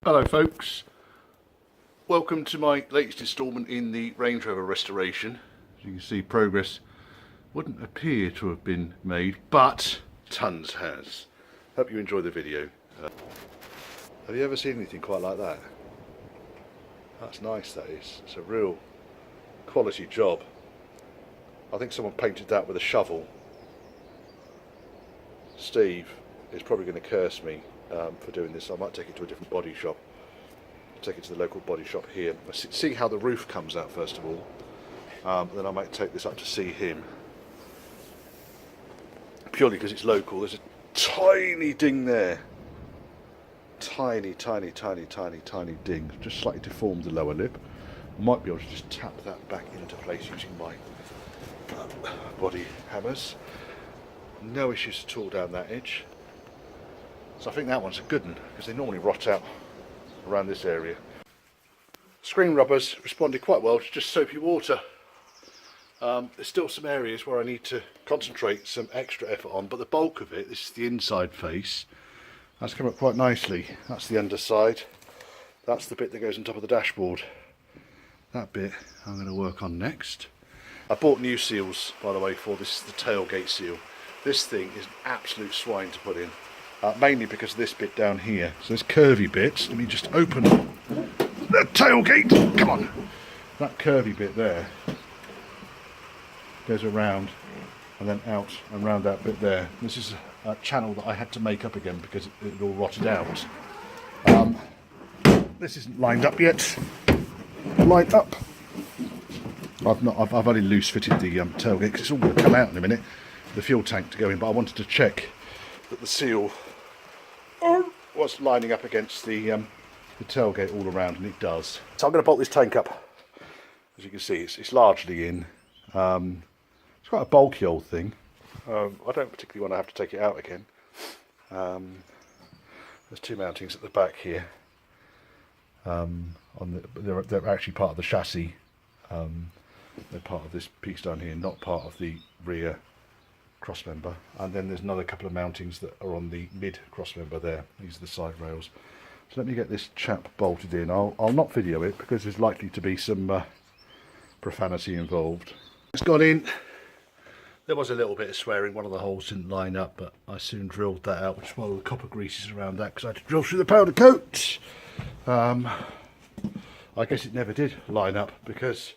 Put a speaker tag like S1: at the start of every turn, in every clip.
S1: Hello folks, welcome to my latest instalment in the Range Rover Restoration. As you can see, progress wouldn't appear to have been made, but tons has. Hope you enjoy the video. Have you ever seen anything quite like that? That's nice, that is. It's a real quality job. I think someone painted that with a shovel. Steve is probably going to curse me for doing this. I might take it to a different body shop. Take it to the local body shop here. See how the roof comes out first of all. Then I might take this up to see him. Purely because it's local. There's a tiny ding there. Tiny ding. Just slightly deformed the lower lip. Might be able to just tap that back into place using my body hammers. No issues at all down that edge. So I think that one's a good one, because they normally rot out around this area. Screen rubbers responded quite well to just soapy water. There's still some areas where I need to concentrate some extra effort on, but the bulk of it, this is the inside face, that's come up quite nicely. That's the underside. That's the bit that goes on top of the dashboard. That bit I'm going to work on next. I bought new seals, by the way, for this. Is the tailgate seal. This thing is an absolute swine to put in. Mainly because of this bit down here. So there's curvy bits. Let me just open the tailgate. Come on. That curvy bit there goes around and then out and round that bit there. This is a channel that I had to make up again because it all rotted out. This isn't lined up yet. Lined up. I've only loose fitted the tailgate because it's all going to come out in a minute. The fuel tank to go in, but I wanted to check that the seal was lining up against the tailgate all around, and it does. So I'm going to bolt this tank up. As you can see, it's largely in. It's quite a bulky old thing. I don't particularly want to have to take it out again. There's two mountings at the back here. They're actually part of the chassis. They're part of this piece down here, not part of the rear crossmember. And then there's another couple of mountings that are on the mid crossmember there. These are the side rails. So let me get this chap bolted in. I'll not video it because there's likely to be some profanity involved. It's gone in. There was a little bit of swearing. One of the holes didn't line up, but I soon drilled that out, which is why all the copper grease is around that, because I had to drill through the powder coat. I guess it never did line up because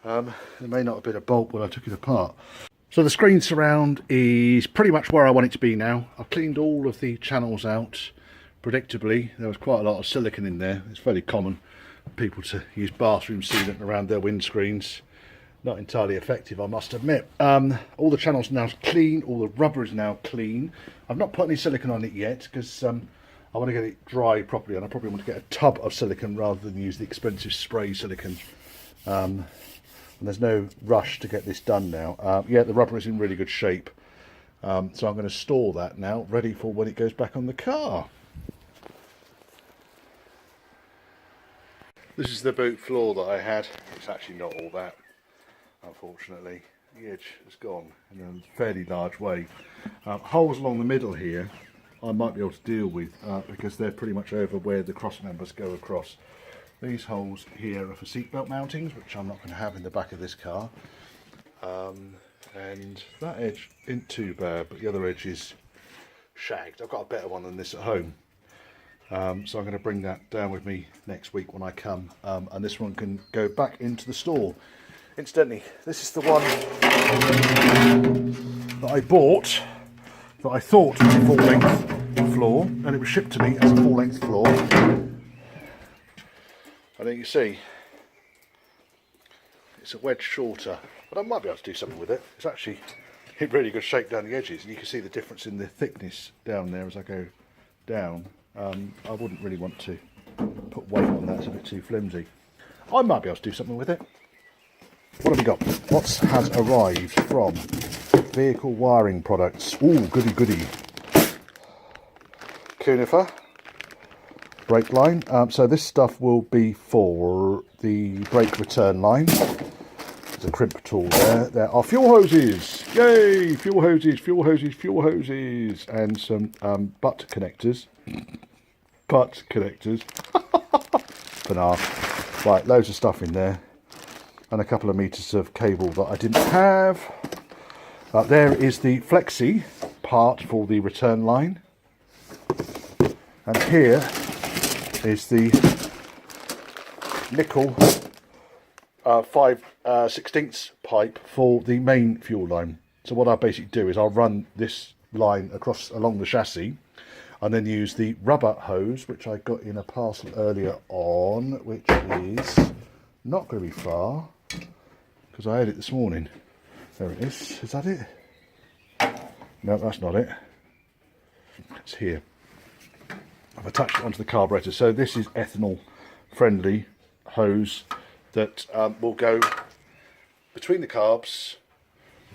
S1: there may not have been a bolt when I took it apart. So the screen surround is pretty much where I want it to be now. I've cleaned all of the channels out. Predictably, there was quite a lot of silicone in there. It's fairly common for people to use bathroom sealant around their windscreens. Not entirely effective, I must admit. All the channels are now clean, all the rubber is now clean. I've not put any silicone on it yet because I want to get it dry properly, and I probably want to get a tub of silicone rather than use the expensive spray silicone. And there's no rush to get this done now. Yeah, the rubber is in really good shape. So I'm going to store that now, ready for when it goes back on the car. This is the boot floor that I had. It's actually not all that, unfortunately. The edge has gone in a fairly large way. Holes along the middle here I might be able to deal with because they're pretty much over where the cross members go across. These holes here are for seatbelt mountings, which I'm not going to have in the back of this car. And that edge isn't too bad, but the other edge is shagged. I've got a better one than this at home. So I'm going to bring that down with me next week when I come. And this one can go back into the store. Incidentally, this is the one that I bought, that I thought was a full-length floor, and it was shipped to me as a full-length floor. And then you see, it's a wedge shorter, but I might be able to do something with it. It's actually in really good shape down the edges, and you can see the difference in the thickness down there as I go down. I wouldn't really want to put weight on that, it's a bit too flimsy. I might be able to do something with it. What have we got? What has arrived from Vehicle Wiring Products? Ooh, goody goody. Conifer brake line. So this stuff will be for the brake return line. There's a crimp tool there. There are fuel hoses. Yay! Fuel hoses, fuel hoses, fuel hoses, and some butt connectors. butt connectors. Banana. Right, loads of stuff in there. And a couple of meters of cable that I didn't have. There is the flexi part for the return line. And here is the nickel 5/16 pipe for the main fuel line. So what I basically do is I'll run this line across along the chassis and then use the rubber hose, which I got in a parcel earlier on, which is not going to be far because I had it this morning. There it is. Is that it? No, that's not it. It's here. I've attached it onto the carburetor. So this is ethanol friendly hose that will go between the carbs,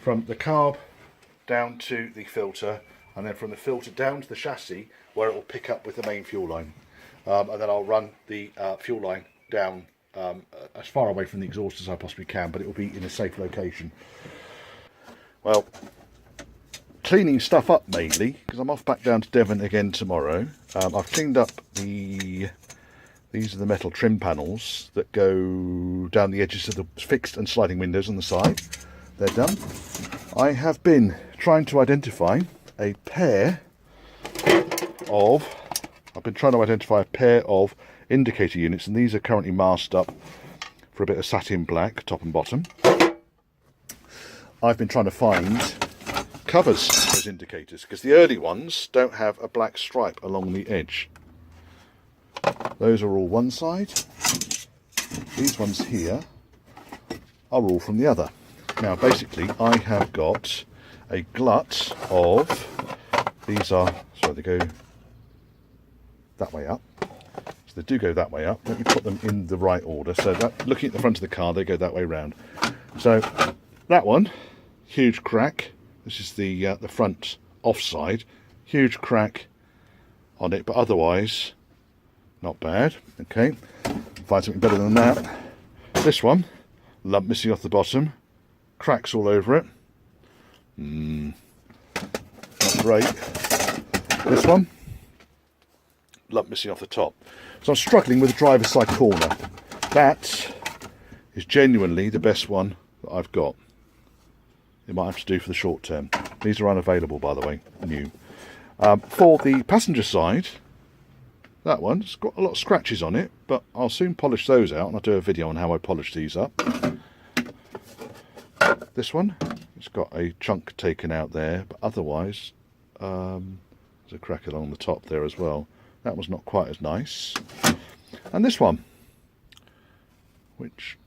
S1: from the carb down to the filter, and then from the filter down to the chassis where it will pick up with the main fuel line. And then I'll run the fuel line down as far away from the exhaust as I possibly can, but it will be in a safe location. Well, cleaning stuff up mainly, because I'm off back down to Devon again tomorrow. I've cleaned up these are the metal trim panels that go down the edges of the fixed and sliding windows on the side. They're done. I have been trying to identify a pair of indicator units, and these are currently masked up for a bit of satin black top and bottom. I've been trying to find covers for those indicators because the early ones don't have a black stripe along the edge. Those are all one side. These ones here are all from the other. Now basically I have got a glut of these so they go that way up. So they do go that way up. Let me put them in the right order. So that, looking at the front of the car, they go that way round. So that one, huge crack. This is the front offside. Huge crack on it, but otherwise not bad. Okay, find something better than that. This one, lump missing off the bottom, cracks all over it. Not great. This one, lump missing off the top. So I'm struggling with the driver's side corner. That is genuinely the best one that I've got. It might have to do for the short term. These are unavailable, by the way, new. For the passenger side, that one's got a lot of scratches on it, but I'll soon polish those out, and I'll do a video on how I polish these up. This one, it's got a chunk taken out there, but otherwise, there's a crack along the top there as well. That one's not quite as nice. And this one, which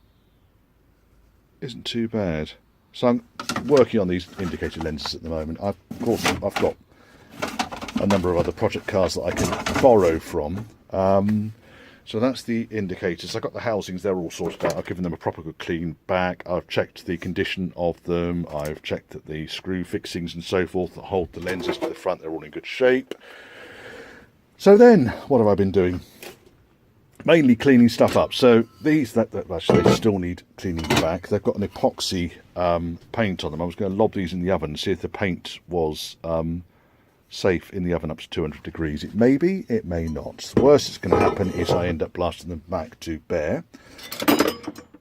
S1: isn't too bad. So I'm working on these indicator lenses at the moment. Of course, I've got a number of other project cars that I can borrow from. So that's the indicators. I've got the housings, they're all sorted out. I've given them a proper good clean back. I've checked the condition of them. I've checked that the screw fixings and so forth that hold the lenses to the front, they're all in good shape. So then, what have I been doing? Mainly cleaning stuff up. So these, that actually they still need cleaning back. They've got an epoxy paint on them. I was going to lob these in the oven and see if the paint was safe in the oven up to 200 degrees. It may be, it may not. The worst that's going to happen is I end up blasting them back to bare.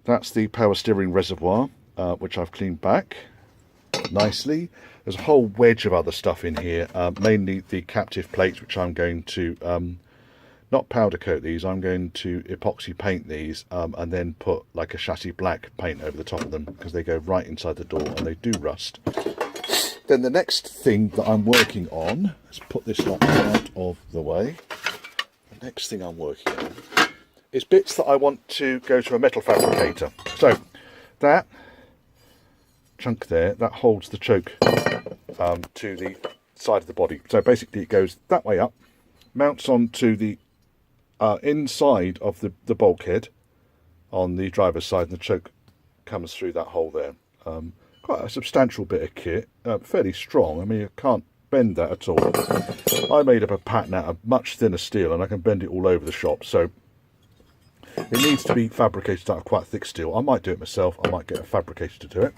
S1: That's the power steering reservoir, which I've cleaned back nicely. There's a whole wedge of other stuff in here, mainly the captive plates, which I'm going to not powder coat these, I'm going to epoxy paint these and then put like a chassis black paint over the top of them because they go right inside the door and they do rust. Then the next thing that I'm working on, let's put this lot out of the way. The next thing I'm working on is bits that I want to go to a metal fabricator. So that chunk there, that holds the choke to the side of the body. So basically it goes that way up, mounts onto the inside of the bulkhead on the driver's side, and the choke comes through that hole there. Quite a substantial bit of kit, fairly strong. I mean, you can't bend that at all. I made up a pattern out of much thinner steel and I can bend it all over the shop, so it needs to be fabricated out of quite thick steel. I might do it myself, I might get a fabricator to do it.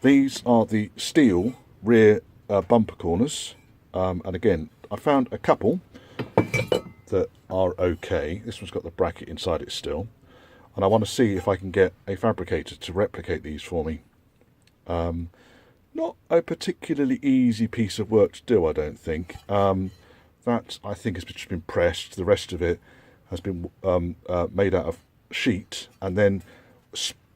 S1: These are the steel rear bumper corners, and again I found a couple that are okay. This one's got the bracket inside it still. And I want to see if I can get a fabricator to replicate these for me. Not a particularly easy piece of work to do, I don't think. That, I think, has just been pressed. The rest of it has been made out of sheet and then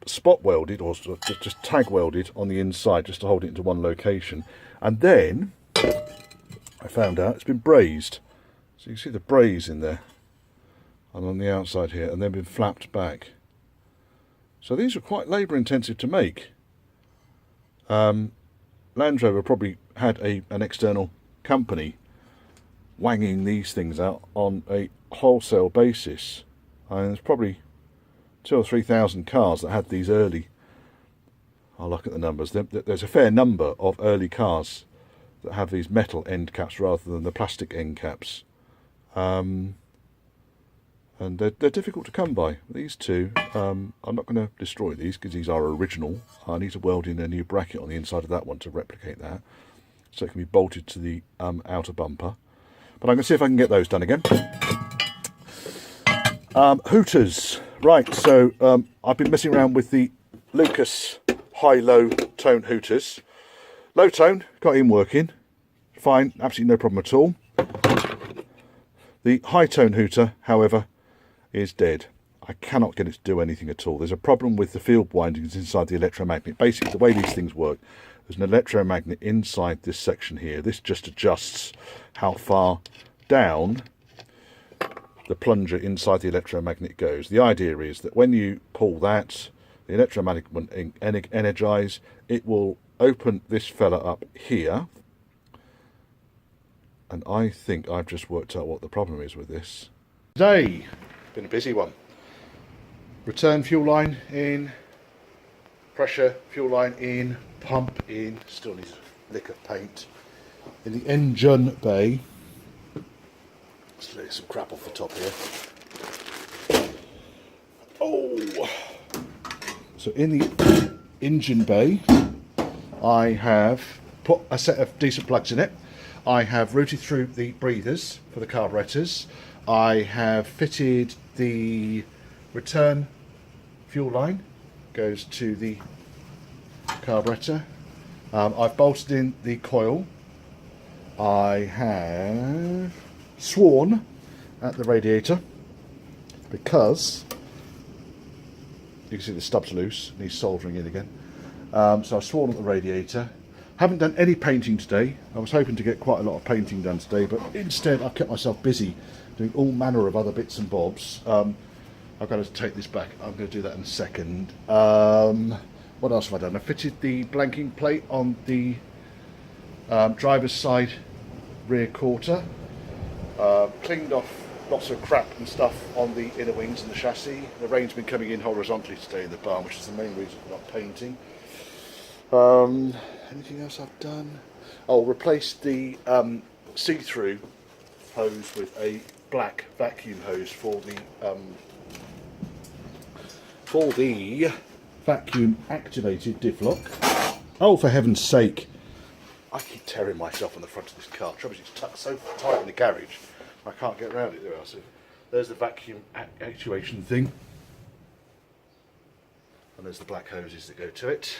S1: spot welded, or just tag welded on the inside, just to hold it into one location. And then I found out it's been brazed. So you can see the braze in there. And on the outside here, and then been flapped back. So these are quite labour intensive to make. Land Rover probably had an external company wanging these things out on a wholesale basis. And there's probably 2,000 or 3,000 cars that had these early. I'll look at the numbers. There's a fair number of early cars that have these metal end caps rather than the plastic end caps. And they're difficult to come by. These two, I'm not going to destroy these because these are original. I need to weld in a new bracket on the inside of that one to replicate that, so it can be bolted to the outer bumper. But I'm going to see if I can get those done again. Hooters. Right, so I've been messing around with the Lucas high-low tone hooters. Low tone, got him working. Fine, absolutely no problem at all. The high tone hooter, however, is dead. I cannot get it to do anything at all. There's a problem with the field windings inside the electromagnet. Basically, the way these things work, there's an electromagnet inside this section here. This just adjusts how far down the plunger inside the electromagnet goes. The idea is that when you pull that, the electromagnet will energize. It will open this fella up here. And I think I've just worked out what the problem is with this. Today, been a busy one. Return fuel line in, pressure fuel line in, pump in, still needs a lick of paint. In the engine bay, let's lay some crap off the top here. Oh! So in the engine bay, I have put a set of decent plugs in it. I have routed through the breathers for the carburetors. I have fitted the return fuel line, goes to the carburetor. I've bolted in the coil. I have sworn at the radiator because you can see the stub's loose, needs soldering in again. So I've sworn at the radiator. Haven't done any painting today. I was hoping to get quite a lot of painting done today, but instead I've kept myself busy doing all manner of other bits and bobs. I've got to take this back. I'm going to do that in a second. What else have I done? I fitted the blanking plate on the driver's side rear quarter. Cleaned off lots of crap and stuff on the inner wings and the chassis. The rain's been coming in horizontally today in the barn, which is the main reason for not painting. Anything else I've done? Oh, replaced the see-through hose with a black vacuum hose for the vacuum activated diff lock. Oh, for heaven's sake! I keep tearing myself on the front of this car. Trouble is, it's tucked so tight in the garage, I can't get around it. There, so there's the vacuum actuation thing, and there's the black hoses that go to it.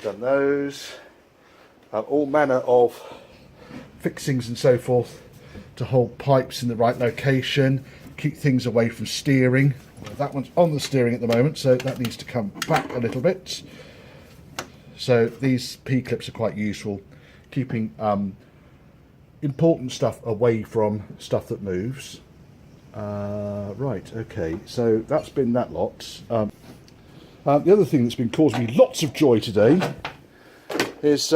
S1: Done those. All manner of fixings and so forth to hold pipes in the right location, keep things away from steering. Well, that one's on the steering at the moment, so that needs to come back a little bit. So these P-clips are quite useful, keeping important stuff away from stuff that moves. Right, okay, so that's been that lot. The other thing that's been causing me lots of joy today is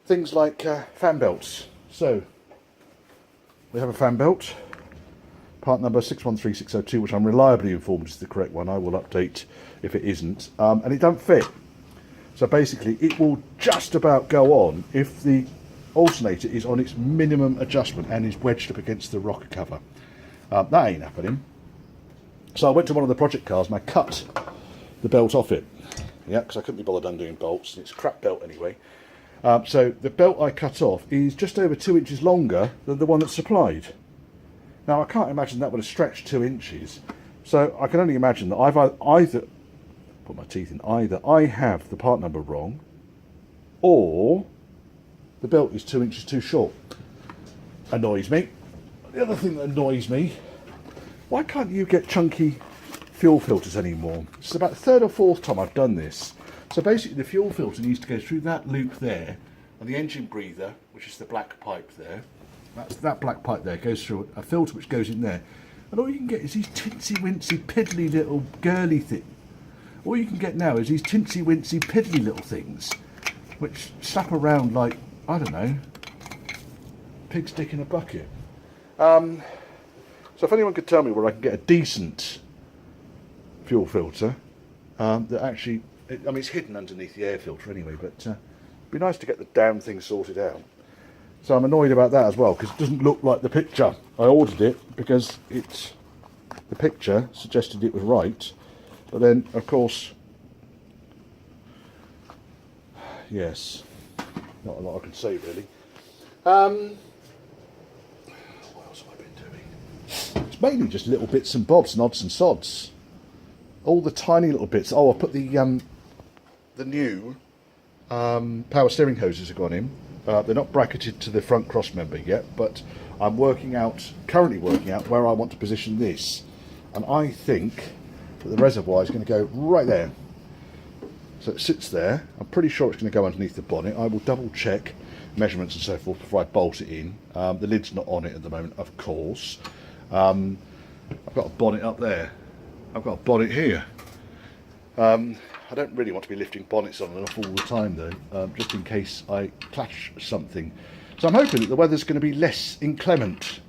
S1: things like fan belts. So we have a fan belt, part number 613602, which I'm reliably informed is the correct one. I will update if it isn't. And it don't fit. So basically it will just about go on if the alternator is on its minimum adjustment and is wedged up against the rocker cover. That ain't happening. So I went to one of the project cars and I cut the belt off it. Yeah, because I couldn't be bothered undoing bolts. It's a crap belt anyway. So the belt I cut off is just over 2 inches longer than the one that's supplied. Now I can't imagine that would have stretched 2 inches, so I can only imagine that I've either put my teeth in, either I have the part number wrong, or the belt is 2 inches too short. Annoys me. The other thing that annoys me, why can't you get chunky fuel filters anymore? It's about the 3rd or 4th time I've done this. So basically the fuel filter needs to go through that loop there, and the engine breather, which is the black pipe there, that black pipe there goes through a filter which goes in there, and all you can get is these tinsy wincy piddly little girly things. All you can get now is these tinsy wincy piddly little things which slap around like, I don't know, pig's dick in a bucket. So if anyone could tell me where I can get a decent fuel filter that actually, I mean, it's hidden underneath the air filter anyway, but it'd be nice to get the damn thing sorted out. So I'm annoyed about that as well, because it doesn't look like the picture. I ordered it because the picture suggested it was right, but then of course, yes, not a lot I can say really. What else have I been doing? It's mainly just little bits and bobs and odds and sods. All the tiny little bits. Oh, I put the new power steering hoses have gone in. They're not bracketed to the front cross member yet, but I'm currently working out where I want to position this. And I think that the reservoir is going to go right there. So it sits there. I'm pretty sure it's going to go underneath the bonnet. I will double check measurements and so forth before I bolt it in. The lid's not on it at the moment, of course. I've got a bonnet up there. I've got a bonnet here. I don't really want to be lifting bonnets on and off all the time though, just in case I clash something. So I'm hoping that the weather's going to be less inclement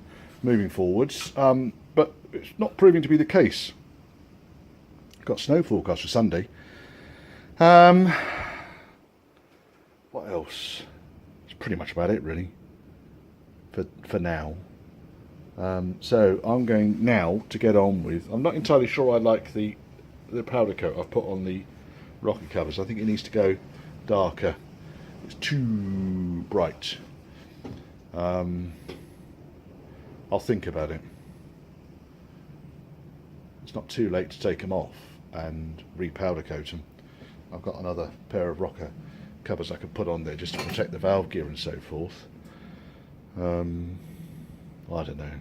S1: moving forwards, but it's not proving to be the case. Got snow forecast for Sunday. What else? It's pretty much about it really, for now. So I'm going now to get on with, I'm not entirely sure I like the powder coat I've put on the rocker covers. I think it needs to go darker. It's too bright. I'll think about it. It's not too late to take them off and re-powder coat them. I've got another pair of rocker covers I could put on there just to protect the valve gear and so forth. I don't know.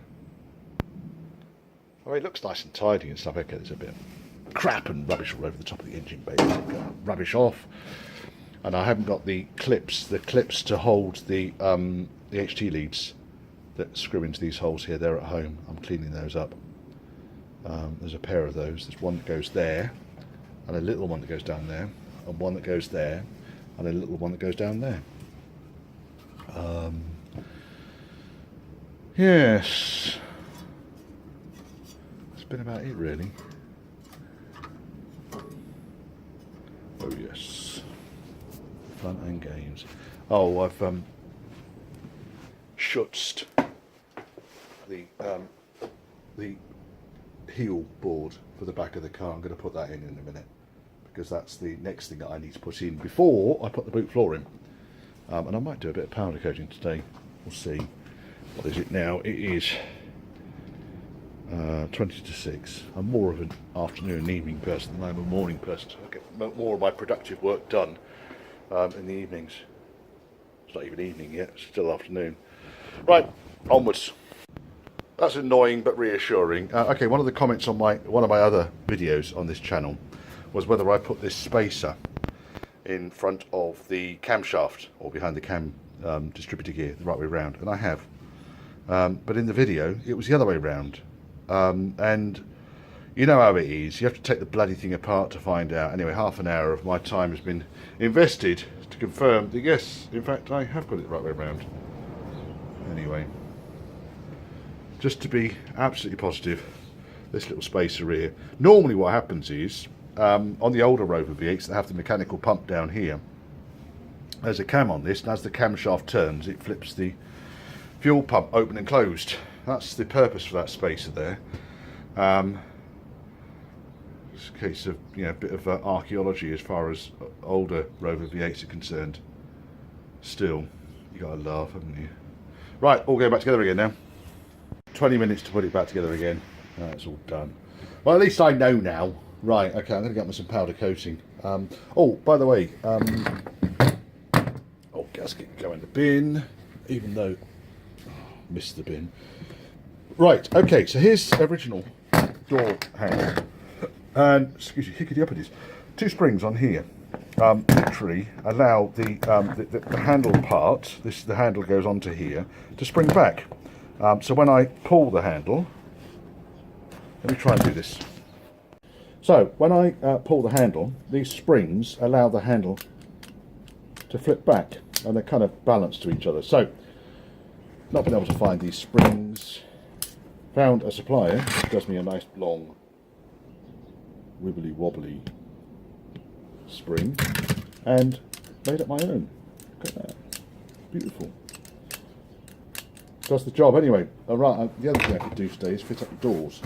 S1: I mean, it looks nice and tidy and stuff. Okay, there's a bit of crap and rubbish all over the top of the engine bay. Rubbish off. And I haven't got the clips to hold the HT leads that screw into these holes here. They're at home. I'm cleaning those up. There's a pair of those. There's one that goes there, and a little one that goes down there, and one that goes there, and a little one that goes down there. Yes, that's been about it really. Oh yes, fun and games. Oh, I've schutzed the heel board for the back of the car. I'm going to put that in a minute, because that's the next thing that I need to put in before I put the boot floor in. And I might do a bit of powder coating today. We'll see. What is it now? It is 20 to 6. I'm more of an afternoon and evening person than I'm a morning person, so I get more of my productive work done in the evenings. It's not even evening yet, it's still afternoon. Right, onwards. That's annoying but reassuring. Okay, one of the comments on one of my other videos on this channel was whether I put this spacer in front of the camshaft or behind the cam distributor gear the right way around, and I have. But in the video it was the other way around, and you know how it is, you have to take the bloody thing apart to find out. Anyway, half an hour of my time has been invested to confirm that yes, in fact I have got it the right way around. Anyway, just to be absolutely positive, this little spacer here, normally what happens is on the older Rover V8s that have the mechanical pump down here, there's a cam on this, and as the camshaft turns it flips the fuel pump open and closed. That's the purpose for that spacer there. It's a case of, you know, a bit of archaeology as far as older Rover V8s are concerned. Still, you gotta laugh, haven't you? Right, all going back together again now. 20 minutes to put it back together again. It's all done. Well, at least I know now. Right, okay, I'm going to get me some powder coating. Oh, by the way, gasket go in the bin, even though missed the bin. Right, okay, so here's the original door handle. And, excuse me, hickety uppity. 2 springs on here. Literally allow the handle part, the handle goes onto here, to spring back. So when I pull the handle, let me try and do this. So when I pull the handle, these springs allow the handle to flip back, and they're kind of balanced to each other. So, not been able to find these springs. Found a supplier who does me a nice long wibbly wobbly spring, and made up my own. Look at that, beautiful. Does the job anyway. Alright, the other thing I could do today is fit up the doors.